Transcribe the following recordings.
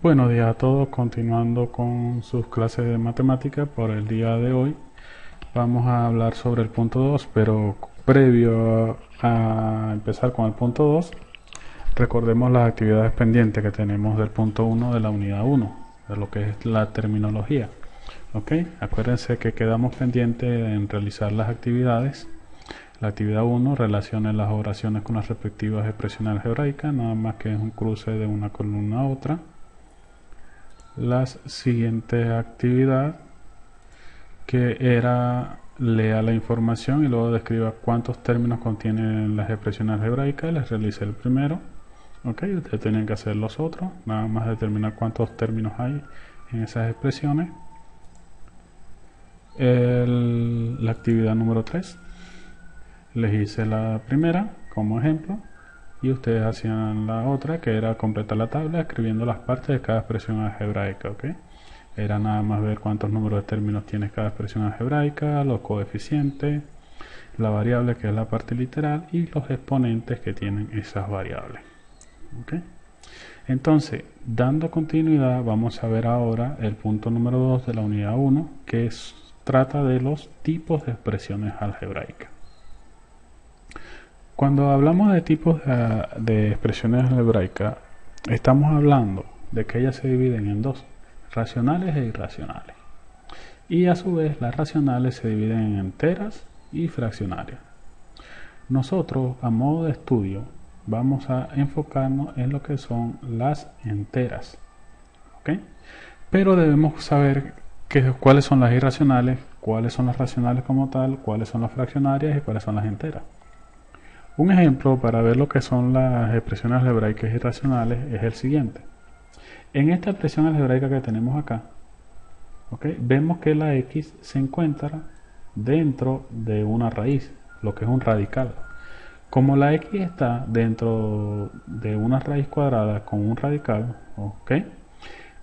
Buenos días a todos, continuando con sus clases de matemática por el día de hoy. Vamos a hablar sobre el punto 2, pero previo a empezar con el punto 2, recordemos las actividades pendientes que tenemos del punto 1 de la unidad 1, de lo que es la terminología. ¿Ok? Acuérdense que quedamos pendientes en realizar las actividades. La actividad 1 relaciona las oraciones con las respectivas expresiones algebraicas, nada más que es un cruce de una columna a otra. La siguiente actividad, que era lea la información y luego describa cuántos términos contienen las expresiones algebraicas. Les realicé el primero. Ok, ustedes tienen que hacer los otros, nada más determinar cuántos términos hay en esas expresiones. La actividad número 3, les hice la primera como ejemplo y ustedes hacían la otra, que era completar la tabla escribiendo las partes de cada expresión algebraica. ¿Ok? Era nada más ver cuántos números de términos tiene cada expresión algebraica, los coeficientes, la variable que es la parte literal y los exponentes que tienen esas variables. ¿Ok? Entonces, dando continuidad, vamos a ver ahora el punto número 2 de la unidad 1, que trata de los tipos de expresiones algebraicas. Cuando hablamos de tipos de expresiones algebraicas, estamos hablando de que ellas se dividen en dos: racionales e irracionales. Y a su vez las racionales se dividen en enteras y fraccionarias. Nosotros, a modo de estudio, vamos a enfocarnos en lo que son las enteras. ¿Ok? Pero debemos saber cuáles son las irracionales, cuáles son las racionales como tal, cuáles son las fraccionarias y cuáles son las enteras. Un ejemplo para ver lo que son las expresiones algebraicas irracionales es el siguiente. En esta expresión algebraica que tenemos acá, vemos que la x se encuentra dentro de una raíz, lo que es un radical. Como la x está dentro de una raíz cuadrada con un radical,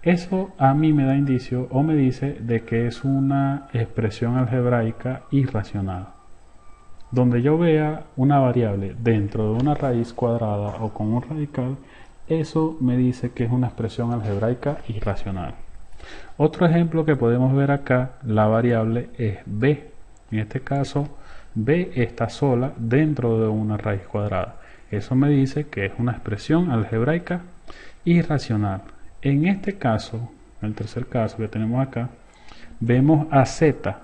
eso a mí me da indicio o me dice de que es una expresión algebraica irracional. Donde yo vea una variable dentro de una raíz cuadrada o con un radical, eso me dice que es una expresión algebraica irracional. Otro ejemplo que podemos ver acá, la variable es b. En este caso, b está sola dentro de una raíz cuadrada. Eso me dice que es una expresión algebraica irracional. En este caso, el tercer caso que tenemos acá, vemos a z,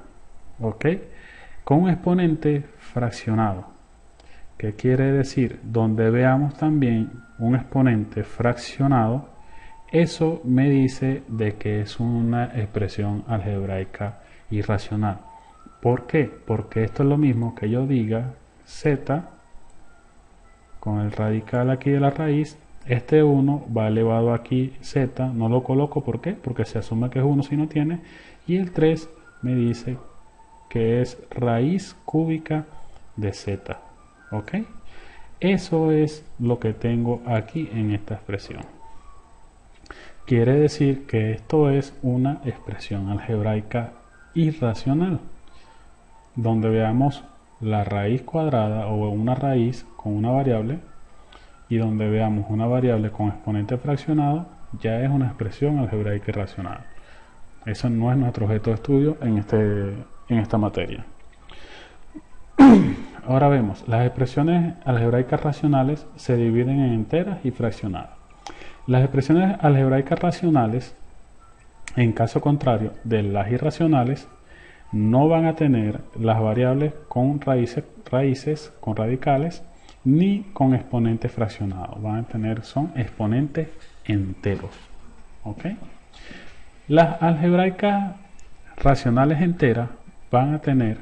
con un exponente fraccionado. ¿Qué quiere decir? Donde veamos también un exponente fraccionado, eso me dice de que es una expresión algebraica irracional. ¿Por qué? Porque esto es lo mismo que yo diga z con el radical aquí de la raíz. Este 1 va elevado aquí z, no lo coloco, ¿por qué? Porque se asume que es 1 si no tiene, y el 3 me dice que es raíz cúbica de z. ¿Ok? Eso es lo que tengo aquí en esta expresión. Quiere decir que esto es una expresión algebraica irracional, donde veamos la raíz cuadrada o una raíz con una variable, y donde veamos una variable con exponente fraccionado, ya es una expresión algebraica irracional. Eso no es nuestro objeto de estudio en esta materia. Ahora vemos, las expresiones algebraicas racionales se dividen en enteras y fraccionadas. Las expresiones algebraicas racionales, en caso contrario de las irracionales, no van a tener las variables con raíces con radicales ni con exponentes fraccionados. Van a tener, son exponentes enteros. Las algebraicas racionales enteras van a tener,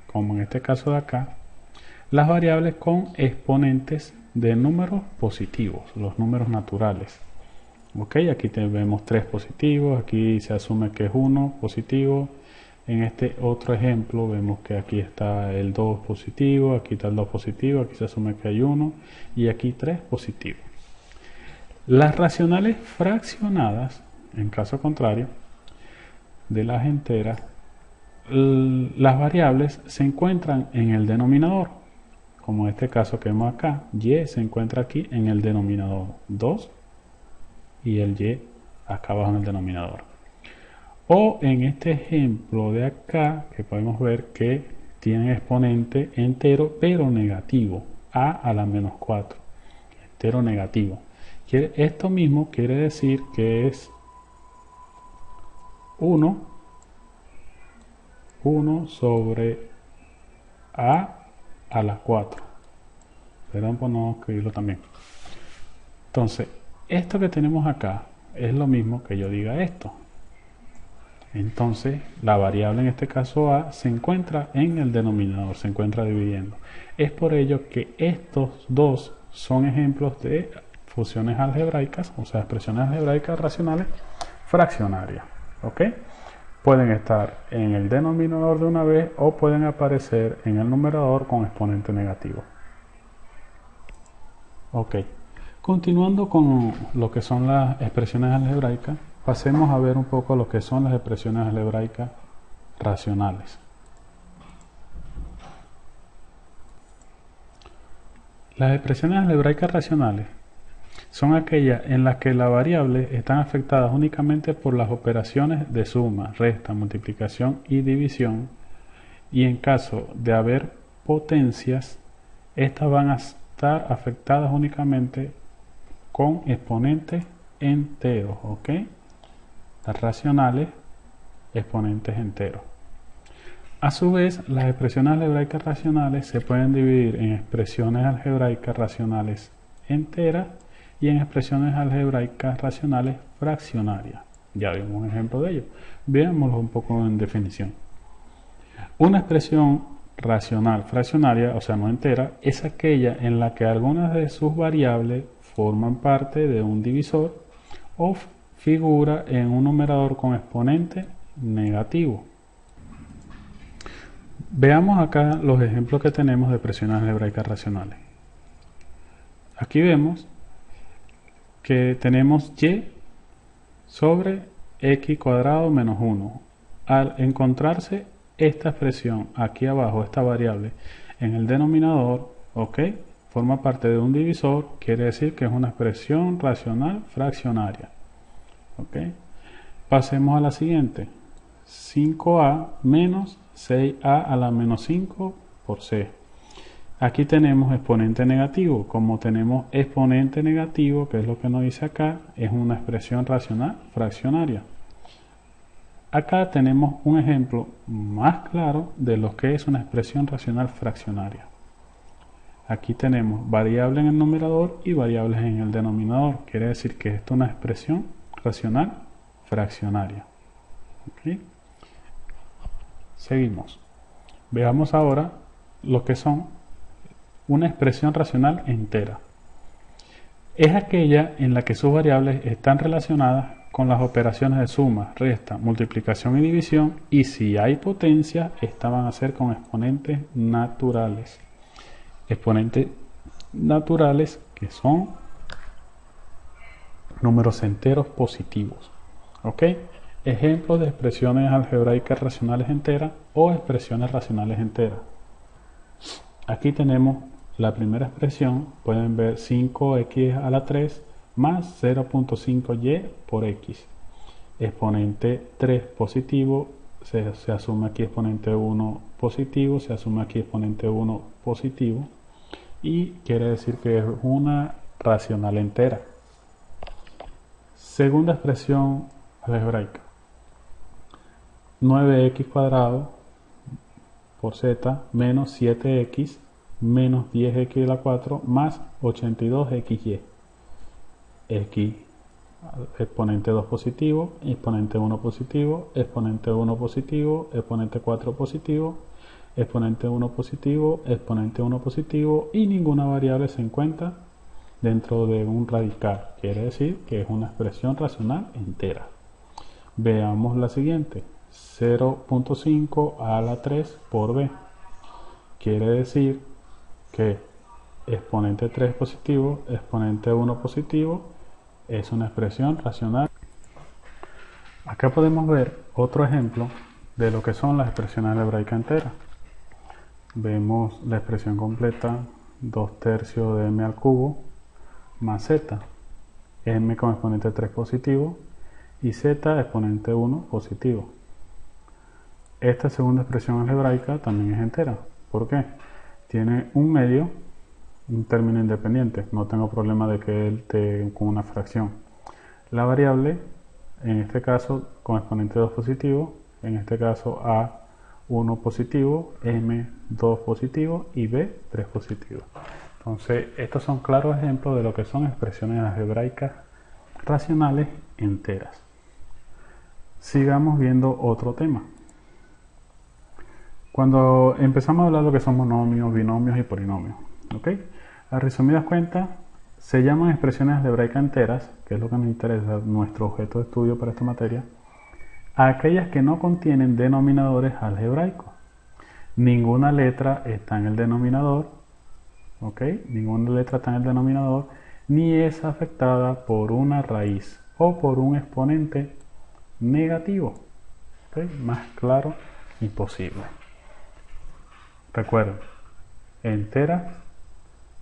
como en este caso de acá, las variables con exponentes de números positivos, los números naturales. Aquí vemos 3 positivos, aquí se asume que es 1 positivo. En este otro ejemplo vemos que aquí está el 2 positivo, aquí está el 2 positivo, aquí se asume que hay 1 y aquí 3 positivos. Las racionales fraccionadas, en caso contrario de las enteras, las variables se encuentran en el denominador. Como en este caso que vemos acá, y se encuentra aquí en el denominador 2 y el y acá abajo en el denominador. O en este ejemplo de acá, que podemos ver que tiene exponente entero pero negativo, a a la menos 4, entero negativo. Esto mismo quiere decir que es 1 sobre a la 4. Perdón por no escribirlo también. Entonces, esto que tenemos acá es lo mismo que yo diga esto. Entonces, la variable en este caso a se encuentra en el denominador, se encuentra dividiendo. Es por ello que estos dos son ejemplos de funciones algebraicas, o sea, expresiones algebraicas racionales fraccionarias. ¿Ok? Pueden estar en el denominador de una vez o pueden aparecer en el numerador con exponente negativo. Ok. Continuando con lo que son las expresiones algebraicas, pasemos a ver un poco lo que son las expresiones algebraicas racionales. Las expresiones algebraicas racionales son aquellas en las que las variables están afectadas únicamente por las operaciones de suma, resta, multiplicación y división, y en caso de haber potencias, estas van a estar afectadas únicamente con exponentes enteros, ¿ok? Las racionales, exponentes enteros. A su vez, las expresiones algebraicas racionales se pueden dividir en expresiones algebraicas racionales enteras y en expresiones algebraicas racionales fraccionarias. Ya vimos un ejemplo de ello. Veámoslo un poco en definición. Una expresión racional fraccionaria, o sea no entera, es aquella en la que algunas de sus variables forman parte de un divisor o figura en un numerador con exponente negativo. Veamos acá los ejemplos que tenemos de expresiones algebraicas racionales. Aquí vemos que tenemos y sobre x cuadrado menos 1. Al encontrarse esta expresión aquí abajo, esta variable, en el denominador, ¿ok? Forma parte de un divisor, quiere decir que es una expresión racional fraccionaria. ¿Ok? Pasemos a la siguiente. 5a menos 6a a la menos 5 por c. Aquí tenemos exponente negativo. Como tenemos exponente negativo, que es lo que nos dice acá, es una expresión racional fraccionaria. Acá tenemos un ejemplo más claro de lo que es una expresión racional fraccionaria. Aquí tenemos variables en el numerador y variables en el denominador. Quiere decir que esto es una expresión racional fraccionaria. ¿Okay? Seguimos. Veamos ahora lo que son una expresión racional entera. Es aquella en la que sus variables están relacionadas con las operaciones de suma, resta, multiplicación y división, y si hay potencia, estas van a ser con exponentes naturales. Exponentes naturales que son números enteros positivos. ¿Ok? Ejemplos de expresiones algebraicas racionales enteras o expresiones racionales enteras. Aquí tenemos la primera expresión, pueden ver 5x a la 3 más 0.5y por x. Exponente 3 positivo, se asume aquí exponente 1 positivo, se asume aquí exponente 1 positivo, y quiere decir que es una racional entera. Segunda expresión algebraica. 9x cuadrado por z menos 7x menos 10x a la 4 más 82xy. X, exponente 2 positivo, exponente 1 positivo, exponente 1 positivo, exponente 4 positivo, exponente 1 positivo, exponente 1 positivo, y ninguna variable se encuentra dentro de un radical. Quiere decir que es una expresión racional entera. Veamos la siguiente. 0.5 a la 3 por b. Quiere decir que exponente 3 positivo, exponente 1 positivo, es una expresión racional. Acá podemos ver otro ejemplo de lo que son las expresiones algebraicas enteras. Vemos la expresión completa 2/3 de m al cubo más z. M con exponente 3 positivo, y z exponente 1 positivo. Esta segunda expresión algebraica también es entera. ¿Por qué? Tiene un medio, un término independiente. No tengo problema de que él esté con una fracción. La variable, en este caso, con exponente 2 positivo, en este caso A1 positivo, M2 positivo y B3 positivo. Entonces, estos son claros ejemplos de lo que son expresiones algebraicas racionales enteras. Sigamos viendo otro tema. Cuando empezamos a hablar de lo que son monomios, binomios y polinomios, ¿ok? A resumidas cuentas, se llaman expresiones algebraicas enteras, que es lo que nos interesa, nuestro objeto de estudio para esta materia, a aquellas que no contienen denominadores algebraicos. Ninguna letra está en el denominador, ¿ok? Ninguna letra está en el denominador, ni es afectada por una raíz o por un exponente negativo. ¿Ok? Más claro imposible. Recuerden, entera,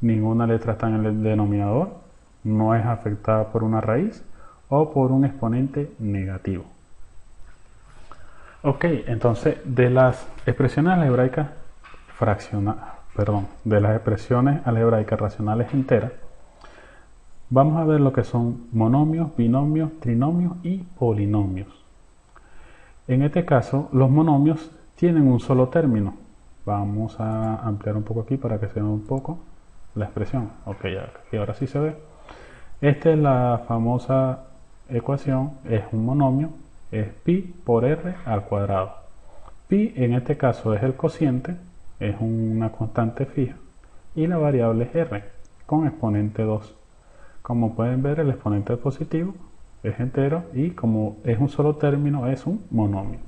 ninguna letra está en el denominador, no es afectada por una raíz o por un exponente negativo. Ok, entonces de las expresiones algebraicas de las expresiones algebraicas racionales enteras, vamos a ver lo que son monomios, binomios, trinomios y polinomios. En este caso, los monomios tienen un solo término. Vamos a ampliar un poco aquí para que se vea un poco la expresión. Ok, aquí ahora sí se ve. Esta es la famosa ecuación, es un monomio, es pi por r al cuadrado. Pi en este caso es el cociente, es una constante fija, y la variable es r, con exponente 2. Como pueden ver, el exponente positivo es entero y como es un solo término, es un monomio.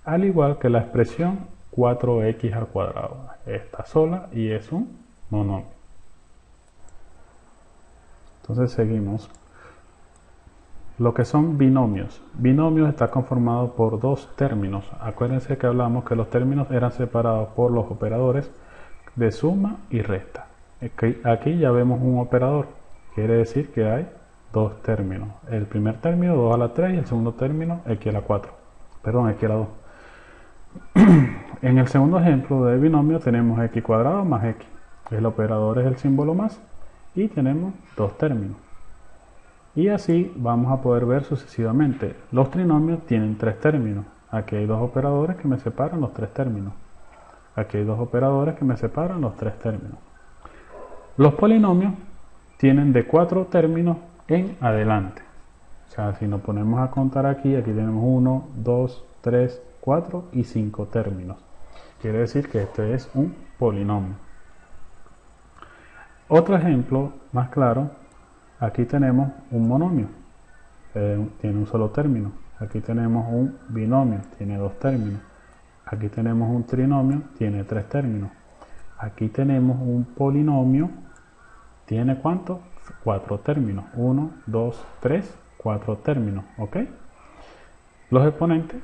Al igual que la expresión 4x al cuadrado. Está sola y es un monomio. Entonces seguimos. Lo que son binomios. Binomios está conformado por dos términos. Acuérdense que hablamos que los términos eran separados por los operadores de suma y resta. Aquí ya vemos un operador. Quiere decir que hay dos términos. El primer término 2 a la 3 y el segundo término x a la 4. Perdón, x a la 2. En el segundo ejemplo de binomio tenemos x cuadrado más x. El operador es el símbolo más y tenemos dos términos. Y así vamos a poder ver sucesivamente. Los trinomios tienen tres términos. Aquí hay dos operadores que me separan los tres términos. Aquí hay dos operadores que me separan los tres términos. Los polinomios tienen de 4 términos en adelante. O sea, si nos ponemos a contar aquí tenemos 1, 2, 3, 4 y 5 términos. Quiere decir que este es un polinomio. Otro ejemplo más claro, aquí tenemos un monomio, tiene un solo término. Aquí tenemos un binomio, tiene dos términos. Aquí tenemos un trinomio, tiene tres términos. Aquí tenemos un polinomio, tiene ¿cuántos? 4 términos. 1, 2, 3, 4 términos. ¿Ok? Los exponentes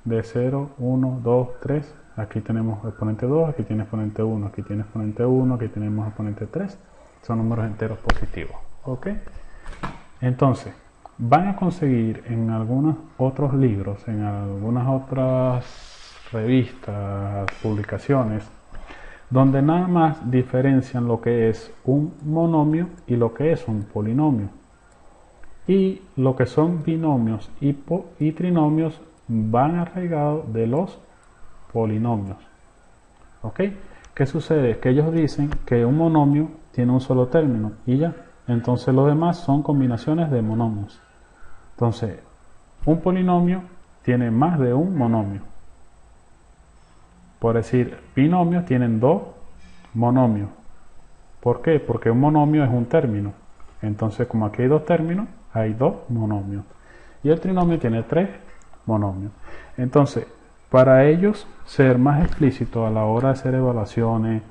de 0, 1, 2, 3. Aquí tenemos exponente 2, aquí tiene exponente 1, aquí tiene exponente 1, aquí tenemos exponente 3. Son números enteros positivos. ¿Ok? Entonces, van a conseguir en algunos otros libros, en algunas otras revistas, publicaciones, donde nada más diferencian lo que es un monomio y lo que es un polinomio. Y lo que son binomios y trinomios van arraigados de los polinomios. ¿Ok? ¿Qué sucede? Que ellos dicen que un monomio tiene un solo término y ya. Entonces los demás son combinaciones de monomios. Entonces, un polinomio tiene más de un monomio. Por decir, binomios tienen dos monomios. ¿Por qué? Porque un monomio es un término. Entonces, como aquí hay dos términos, hay dos monomios. Y el trinomio tiene tres monomios. Entonces, para ellos ser más explícito a la hora de hacer evaluaciones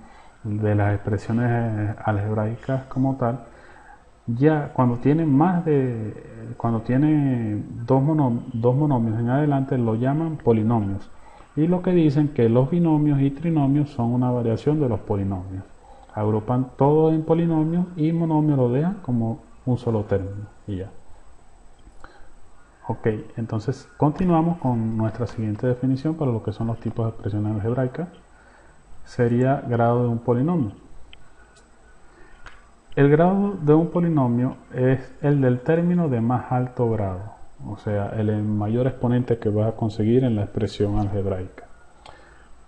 de las expresiones algebraicas como tal, ya cuando tienen dos monomios en adelante lo llaman polinomios. Y lo que dicen que los binomios y trinomios son una variación de los polinomios. Agrupan todo en polinomios y monomio lo dejan como un solo término y ya. Ok, entonces continuamos con nuestra siguiente definición para lo que son los tipos de expresiones algebraicas. Sería grado de un polinomio. El grado de un polinomio es el del término de más alto grado, o sea, el mayor exponente que vas a conseguir en la expresión algebraica.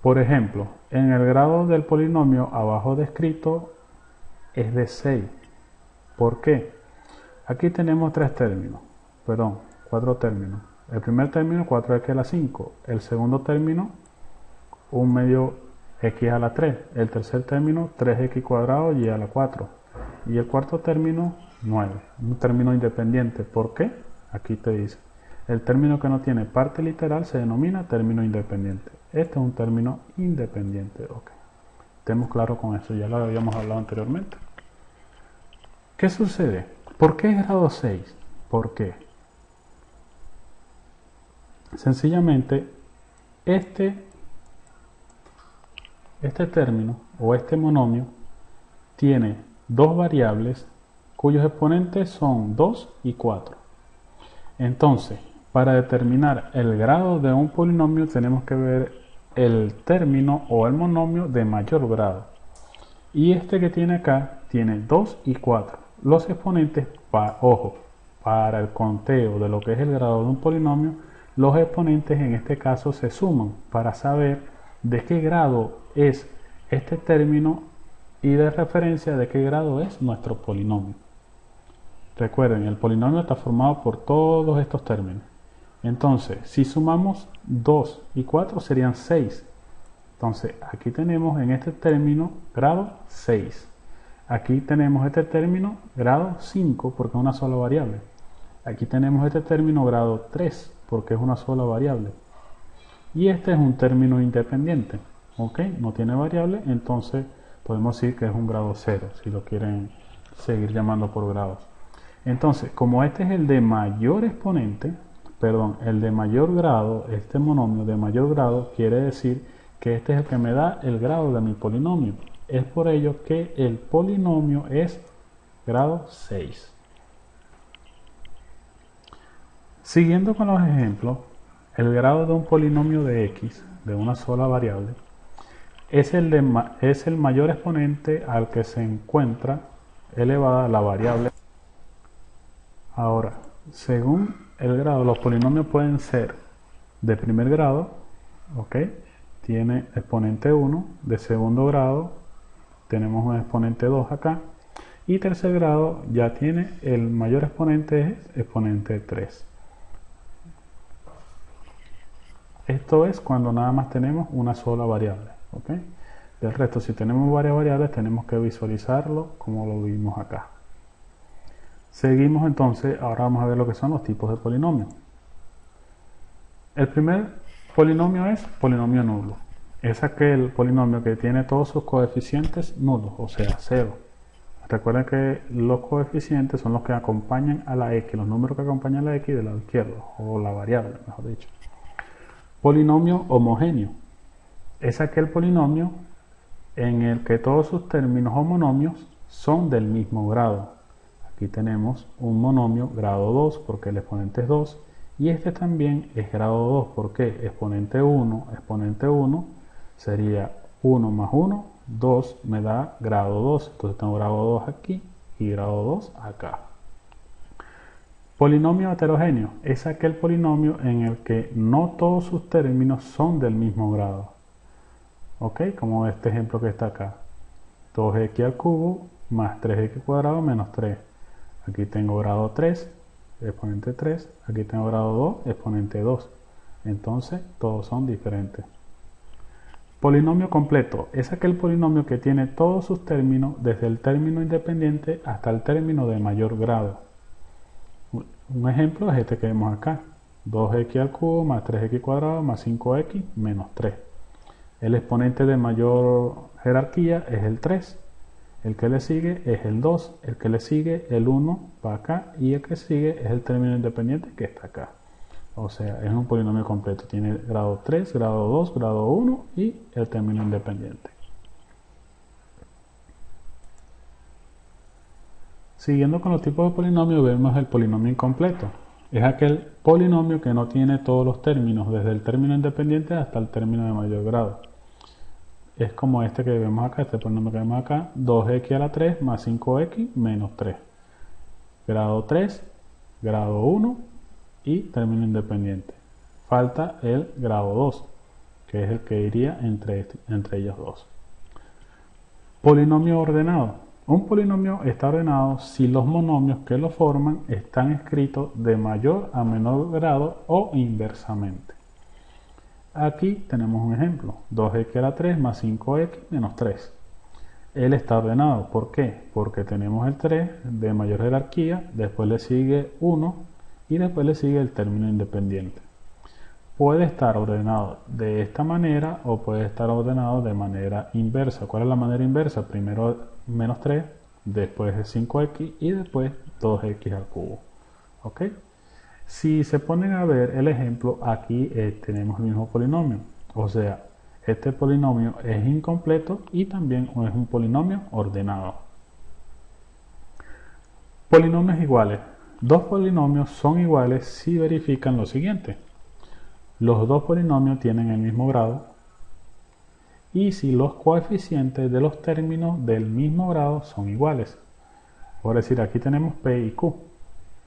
Por ejemplo, en el grado del polinomio abajo descrito es de 6. ¿Por qué? Aquí tenemos cuatro términos. El primer término 4x a la 5, el segundo término 1 medio x a la 3, el tercer término 3x cuadrado y a la 4 y el cuarto término 9, un término independiente. ¿Por qué? Aquí te dice, el término que no tiene parte literal se denomina término independiente. Este es un término independiente. Ok, estemos claros con eso, ya lo habíamos hablado anteriormente. ¿Qué sucede? ¿Por qué es grado 6? ¿Por qué? Sencillamente, este término o este monomio tiene dos variables cuyos exponentes son 2 y 4. Entonces, para determinar el grado de un polinomio tenemos que ver el término o el monomio de mayor grado. Y este que tiene acá tiene 2 y 4. Los exponentes, ojo, para el conteo de lo que es el grado de un polinomio, los exponentes en este caso se suman para saber de qué grado es este término y de referencia de qué grado es nuestro polinomio. Recuerden, el polinomio está formado por todos estos términos. Entonces, si sumamos 2 y 4 serían 6. Entonces, aquí tenemos en este término grado 6. Aquí tenemos este término grado 5 porque es una sola variable. Aquí tenemos este término grado 3 porque es una sola variable. Y este es un término independiente. ¿Ok? No tiene variable, entonces podemos decir que es un grado 0 si lo quieren seguir llamando por grados. Entonces, como este es el de mayor exponente, el de mayor grado, este monomio de mayor grado quiere decir que este es el que me da el grado de mi polinomio. Es por ello que el polinomio es grado 6. Siguiendo con los ejemplos, el grado de un polinomio de x, de una sola variable, es el mayor exponente al que se encuentra elevada la variable. Ahora, según el grado, los polinomios pueden ser de primer grado, ¿ok? Tiene exponente 1, de segundo grado tenemos un exponente 2 acá, y tercer grado ya tiene el mayor exponente, es exponente 3. Esto es cuando nada más tenemos una sola variable, ¿ok? Del resto, si tenemos varias variables, tenemos que visualizarlo como lo vimos acá. Seguimos entonces, ahora vamos a ver lo que son los tipos de polinomios. El primer polinomio es polinomio nulo. Es aquel polinomio que tiene todos sus coeficientes nulos, o sea, 0. Recuerden que los coeficientes son los que acompañan a la x, los números que acompañan a la x del lado izquierdo, o la variable, mejor dicho. Polinomio homogéneo. Es aquel polinomio en el que todos sus términos o monomios son del mismo grado. Aquí tenemos un monomio grado 2 porque el exponente es 2 y este también es grado 2 porque exponente 1 sería 1 más 1, 2 me da grado 2, entonces tengo grado 2 aquí y grado 2 acá. Polinomio heterogéneo es aquel polinomio en el que no todos sus términos son del mismo grado. ¿Ok? Como este ejemplo que está acá. 2x al cubo más 3x cuadrado menos 3. Aquí tengo grado 3, exponente 3. Aquí tengo grado 2, exponente 2. Entonces, todos son diferentes. Polinomio completo es aquel polinomio que tiene todos sus términos desde el término independiente hasta el término de mayor grado. Un ejemplo es este que vemos acá. 2x al cubo más 3x cuadrado más 5x menos 3. El exponente de mayor jerarquía es el 3. El que le sigue es el 2, el que le sigue el 1 va acá y el que sigue es el término independiente que está acá. O sea, es un polinomio completo. Tiene grado 3, grado 2, grado 1 y el término independiente. Siguiendo con los tipos de polinomios vemos el polinomio incompleto. Es aquel polinomio que no tiene todos los términos, desde el término independiente hasta el término de mayor grado. Es como este que vemos acá, este polinomio que vemos acá, 2x a la 3 más 5x menos 3. Grado 3, grado 1 y término independiente. Falta el grado 2, que es el que iría entre ellos dos. Polinomio ordenado. Un polinomio está ordenado si los monomios que lo forman están escritos de mayor a menor grado o inversamente. Aquí tenemos un ejemplo, 2x a la 3 más 5x menos 3. Él está ordenado, ¿por qué? Porque tenemos el 3 de mayor jerarquía, después le sigue 1 y después le sigue el término independiente. Puede estar ordenado de esta manera o puede estar ordenado de manera inversa. ¿Cuál es la manera inversa? Primero menos 3, después el 5x y después 2x al cubo. ¿Ok? Si se ponen a ver el ejemplo, aquí tenemos el mismo polinomio. O sea, este polinomio es incompleto y también es un polinomio ordenado. Polinomios iguales. Dos polinomios son iguales si verifican lo siguiente. Los dos polinomios tienen el mismo grado y si los coeficientes de los términos del mismo grado son iguales. Por decir, aquí tenemos P y Q.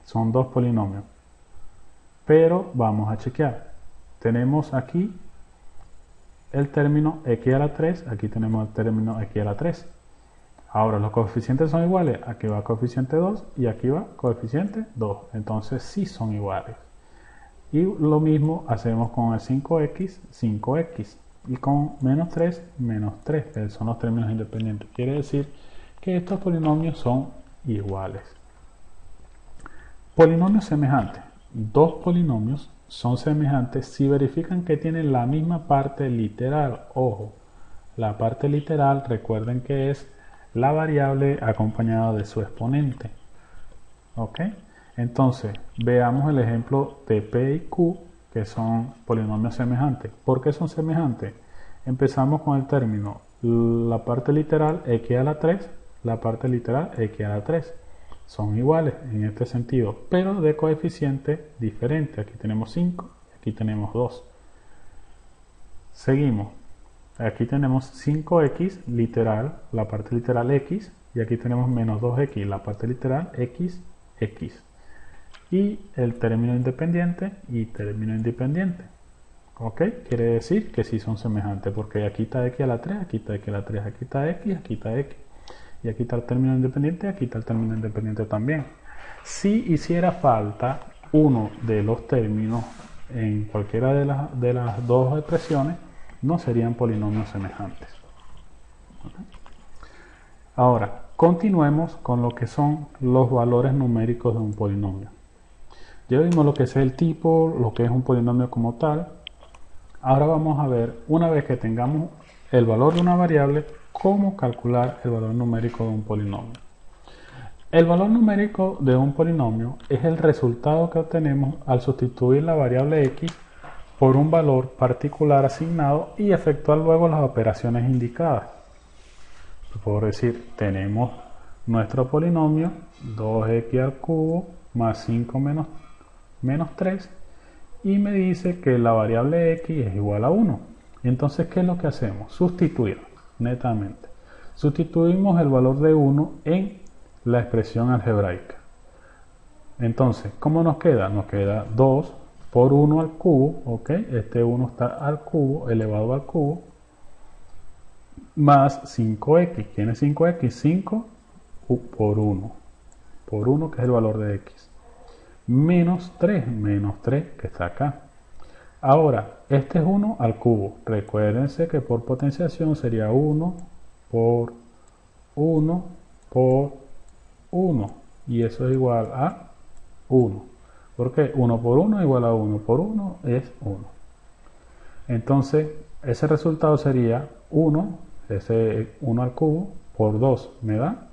Son dos polinomios. Pero vamos a chequear. Tenemos aquí el término x a la 3, aquí tenemos el término x a la 3. Ahora, los coeficientes son iguales. Aquí va coeficiente 2 y aquí va coeficiente 2. Entonces sí son iguales. Y lo mismo hacemos con el 5x, 5x. Y con menos 3, menos 3, que son los términos independientes. Quiere decir que estos polinomios son iguales. Polinomios semejantes. Dos polinomios son semejantes si verifican que tienen la misma parte literal. Ojo, la parte literal, recuerden que es la variable acompañada de su exponente. ¿Ok? Entonces, veamos el ejemplo de P y Q, que son polinomios semejantes. ¿Por qué son semejantes? Empezamos con el término, la parte literal x a la 3, la parte literal x a la 3. Son iguales en este sentido, pero de coeficiente diferente. Aquí tenemos 5, aquí tenemos 2. Seguimos. Aquí tenemos 5x literal, la parte literal x, y aquí tenemos menos 2x, la parte literal x, x. Y el término independiente y término independiente. ¿Ok? Quiere decir que sí son semejantes, porque aquí está x a la 3, aquí está x a la 3, aquí está x, aquí está x. Y aquí está el término independiente, aquí está el término independiente también. Si hiciera falta uno de los términos en cualquiera de las dos expresiones, no serían polinomios semejantes. ¿Okay? Ahora, continuemos con lo que son los valores numéricos de un polinomio. Ya vimos lo que es el tipo, lo que es un polinomio como tal. Ahora vamos a ver, una vez que tengamos el valor de una variable, cómo calcular el valor numérico de un polinomio. El valor numérico de un polinomio es el resultado que obtenemos al sustituir la variable x por un valor particular asignado y efectuar luego las operaciones indicadas. Por decir, tenemos nuestro polinomio 2x al cubo más 5 menos 3 y me dice que la variable x es igual a 1. Entonces, ¿qué es lo que hacemos? Sustituir, netamente. Sustituimos el valor de 1 en la expresión algebraica. Entonces, ¿cómo nos queda? Nos queda 2 por 1 al cubo, ¿ok? Este 1 está al cubo, elevado al cubo, más 5x. ¿Quién es 5x? 5 por 1. Por 1, que es el valor de x. Menos 3 que está acá. Ahora, este es 1 al cubo. Recuérdense que por potenciación sería 1 por 1 por 1. Y eso es igual a 1. ¿Por qué? 1 por 1 es igual a 1 por 1 es 1. Entonces, ese resultado sería 1, ese 1 al cubo, por 2 me da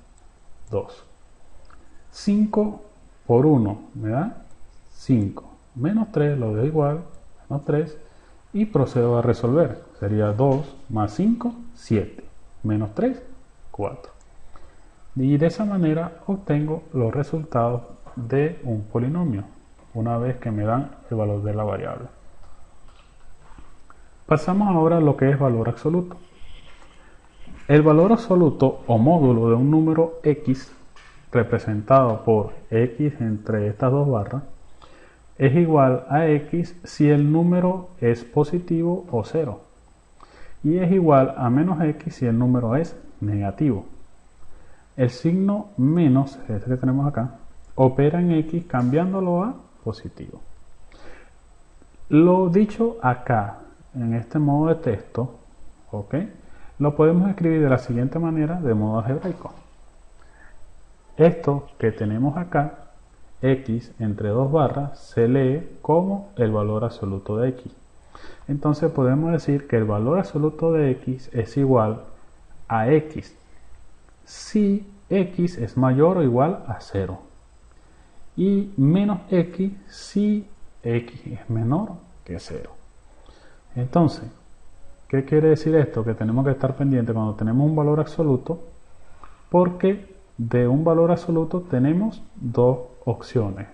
2. 5 por 1 me da 5. Menos 3 lo dejo igual, menos 3. Y procedo a resolver. Sería 2 más 5, 7. Menos 3, 4. Y de esa manera obtengo los resultados de un polinomio. una vez que me dan el valor de la variable. Pasamos ahora a lo que es valor absoluto. El valor absoluto o módulo de un número x representado por x entre estas dos barras es igual a x si el número es positivo o 0 y es igual a menos x si el número es negativo. El signo menos, este que tenemos acá, opera en x cambiándolo a positivo. Lo dicho acá en este modo de texto, ¿ok?, lo podemos escribir de la siguiente manera de modo algebraico. Esto que tenemos acá, x entre dos barras, se lee como el valor absoluto de x. Entonces podemos decir que el valor absoluto de x es igual a x si x es mayor o igual a 0 y menos x si x es menor que 0. Entonces, ¿qué quiere decir esto? Que tenemos que estar pendientes cuando tenemos un valor absoluto, porque de un valor absoluto tenemos dos opciones: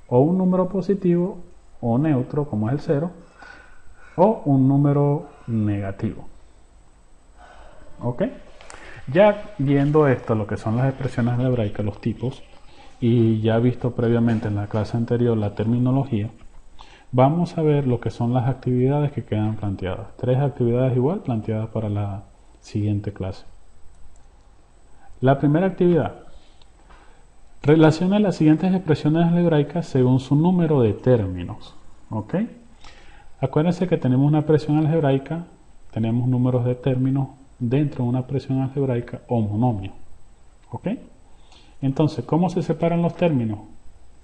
o un número positivo o neutro, como es el 0, o un número negativo. ¿Ok? Ya viendo esto, lo que son las expresiones algebraicas, los tipos, y ya visto previamente en la clase anterior la terminología, vamos a ver lo que son las actividades que quedan planteadas. 3 actividades igual planteadas para la siguiente clase. La primera actividad: relacione las siguientes expresiones algebraicas según su número de términos. ¿Ok? Acuérdense que tenemos una expresión algebraica, tenemos números de términos dentro de una expresión algebraica o monomio. ¿Ok? Entonces, ¿cómo se separan los términos?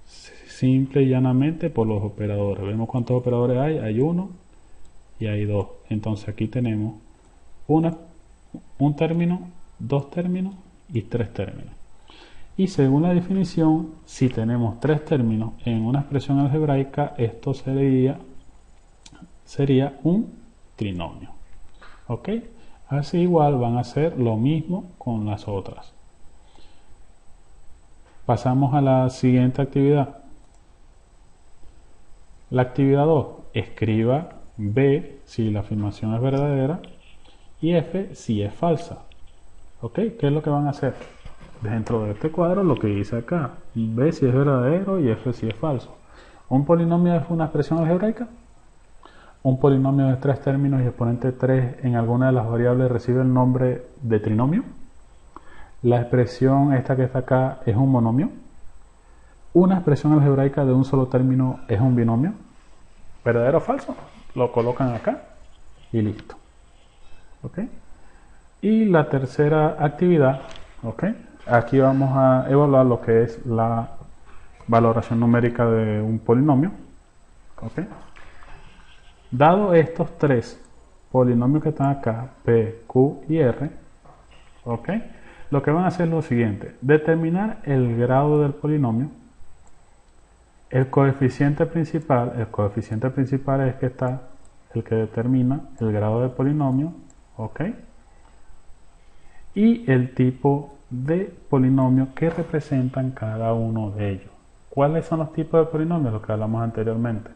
Simple y llanamente por los operadores. Vemos cuántos operadores hay. Hay 1 y hay 2. Entonces aquí tenemos un término, 2 términos y 3 términos. Y según la definición, si tenemos 3 términos en una expresión algebraica, esto sería un trinomio. ¿Ok? Así igual van a hacer lo mismo con las otras. Pasamos a la siguiente actividad. La actividad 2, escriba B si la afirmación es verdadera y F si es falsa. ¿Ok? ¿Qué es lo que van a hacer? Dentro de este cuadro lo que dice acá, B si es verdadero y F si es falso. ¿Un polinomio es una expresión algebraica? ¿Un polinomio de 3 términos y exponente 3 en alguna de las variables recibe el nombre de trinomio? ¿La expresión esta que está acá es un monomio? ¿Una expresión algebraica de un solo término es un binomio? ¿Verdadero o falso? Lo colocan acá y listo. ¿Ok? Y la tercera actividad, ¿ok?, aquí vamos a evaluar lo que es la valoración numérica de un polinomio. ¿Ok? Dado estos 3 polinomios que están acá, P, Q y R, ¿ok?, lo que van a hacer es lo siguiente: determinar el grado del polinomio, el coeficiente principal es que está el que determina el grado del polinomio, ¿ok?, y el tipo de polinomio que representan cada uno de ellos. ¿Cuáles son los tipos de polinomios? Lo que hablamos anteriormente: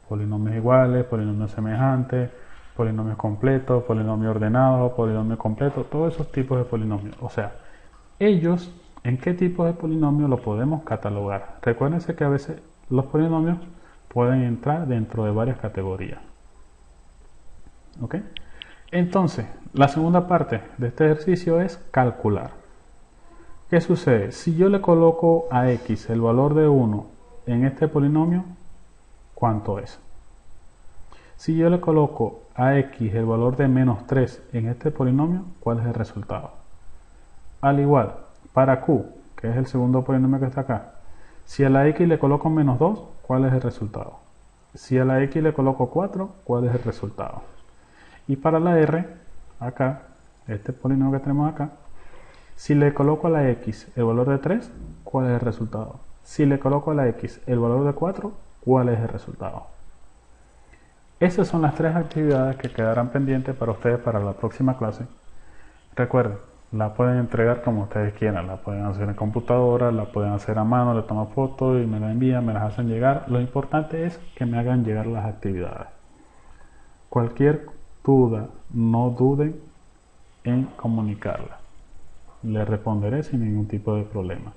polinomios iguales, polinomios semejantes, polinomios completos, polinomio ordenado, polinomio completo, todos esos tipos de polinomios. O sea, ellos, ¿en qué tipo de polinomio lo podemos catalogar? Recuérdense que a veces los polinomios pueden entrar dentro de varias categorías. ¿Ok? Entonces, la segunda parte de este ejercicio es calcular. ¿Qué sucede? Si yo le coloco a x el valor de 1 en este polinomio, ¿cuánto es? Si yo le coloco a x el valor de menos 3 en este polinomio, ¿cuál es el resultado? Al igual, para q, que es el segundo polinomio que está acá, si a la x le coloco menos 2, ¿cuál es el resultado? Si a la x le coloco 4, ¿cuál es el resultado? Y para la r, acá, este polinomio que tenemos acá, si le coloco a la x el valor de 3, ¿cuál es el resultado? Si le coloco a la x el valor de 4, ¿cuál es el resultado? Esas son las 3 actividades que quedarán pendientes para ustedes para la próxima clase. Recuerden, La pueden entregar como ustedes quieran, la pueden hacer en computadora, la pueden hacer a mano, le toman fotos y me la envían, me las hacen llegar. Lo importante es que me hagan llegar las actividades. Cualquier duda, no duden en comunicarla. Le responderé sin ningún tipo de problema.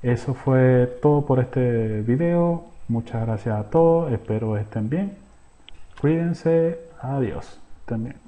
Eso fue todo por este video. Muchas gracias a todos, espero estén bien. Cuídense, adiós. Estén bien.